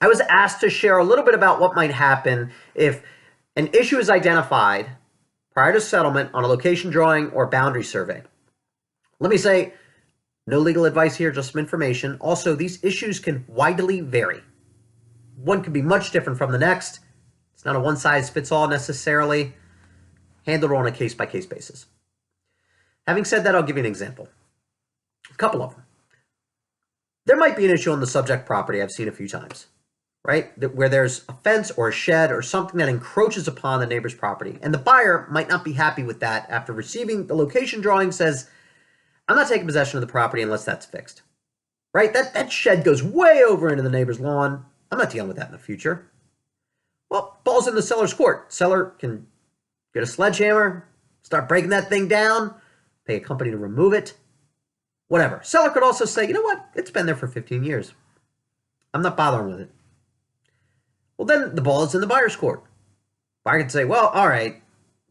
I was asked to share a little bit about what might happen if an issue is identified prior to settlement on a location drawing or boundary survey. Let me say, no legal advice here, just some information. Also, these issues can widely vary. One can be much different from the next. It's not a one-size-fits-all necessarily, handled on a case-by-case basis. Having said that, I'll give you an example. A couple of them. There might be an issue on the subject property I've seen a few times, right? Where there's a fence or a shed or something that encroaches upon the neighbor's property. And the buyer might not be happy with that after receiving the location drawing, says, I'm not taking possession of the property unless that's fixed, right? That shed goes way over into the neighbor's lawn. I'm not dealing with that in the future. Well, ball's in the seller's court. Seller can get a sledgehammer, start breaking that thing down, pay a company to remove it, whatever. Seller could also say, you know what? It's been there for 15 years. I'm not bothering with it. Well, then the ball is in the buyer's court. Buyer can say, well, all right,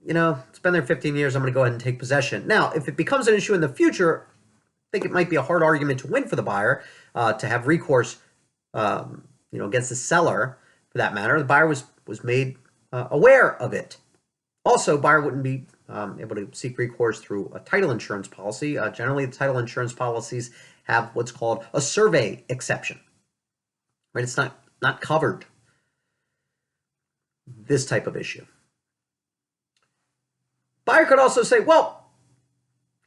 it's been there 15 years. I'm going to go ahead and take possession. Now, if it becomes an issue in the future, I think it might be a hard argument to win for the buyer to have recourse, against the seller for that matter. The buyer was made aware of it. Also, buyer wouldn't be able to seek recourse through a title insurance policy. Generally, the title insurance policies have what's called a survey exception, right? It's not covered. This type of issue. Buyer could also say, well,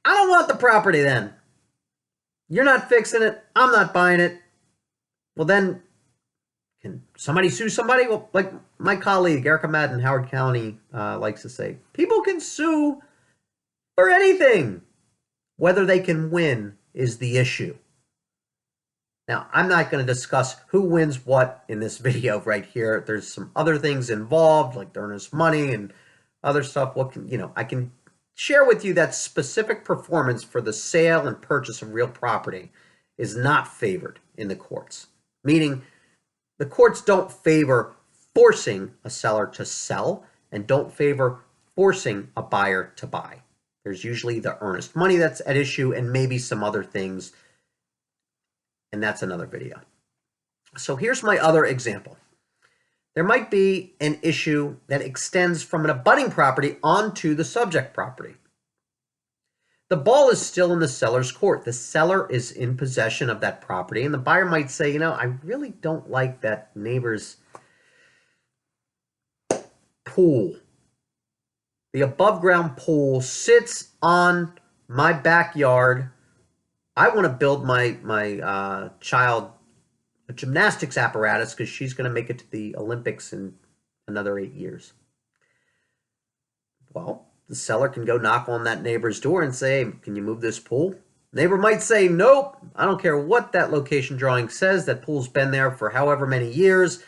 I don't want the property then. You're not fixing it. I'm not buying it. Well, then, can somebody sue somebody? Well, like my colleague, Erica Madden, Howard County, likes to say, people can sue for anything. Whether they can win is the issue. Now, I'm not going to discuss who wins what in this video right here. There's some other things involved, like earnest money and other stuff. I can share with you that specific performance for the sale and purchase of real property is not favored in the courts. Meaning, the courts don't favor forcing a seller to sell and don't favor forcing a buyer to buy. There's usually the earnest money that's at issue and maybe some other things. And that's another video. So here's my other example. There might be an issue that extends from an abutting property onto the subject property. The ball is still in the seller's court. The seller is in possession of that property, and the buyer might say, I really don't like that neighbor's pool. The above-ground pool sits on my backyard. I want to build my child a gymnastics apparatus because she's going to make it to the Olympics in another 8 years. Well, the seller can go knock on that neighbor's door and say, can you move this pool? Neighbor might say, nope, I don't care what that location drawing says. That pool's been there for however many years,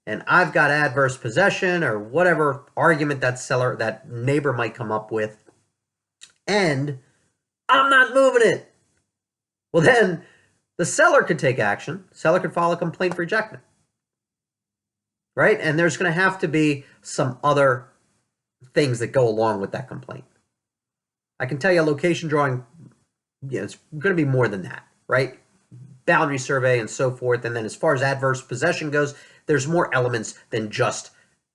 and I've got adverse possession or whatever argument that neighbor might come up with, and I'm not moving it. Well, then the seller could take action. The seller could file a complaint for ejectment, right? And there's going to have to be some other things that go along with that complaint. I can tell you a location drawing, it's going to be more than that, right? Boundary survey and so forth. And then as far as adverse possession goes, there's more elements than just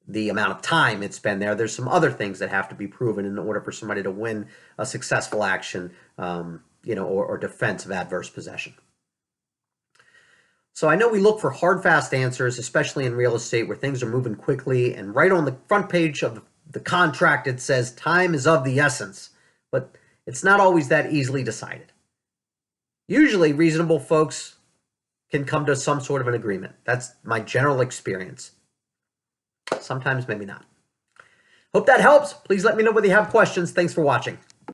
the amount of time it's been there. There's some other things that have to be proven in order for somebody to win a successful action, or defense of adverse possession. So I know we look for hard, fast answers, especially in real estate where things are moving quickly, and right on the front page of the contract it says time is of the essence, but it's not always that easily decided. Usually reasonable folks can come to some sort of an agreement. That's my general experience. Sometimes maybe not. Hope that helps. Please let me know whether you have questions. Thanks for watching.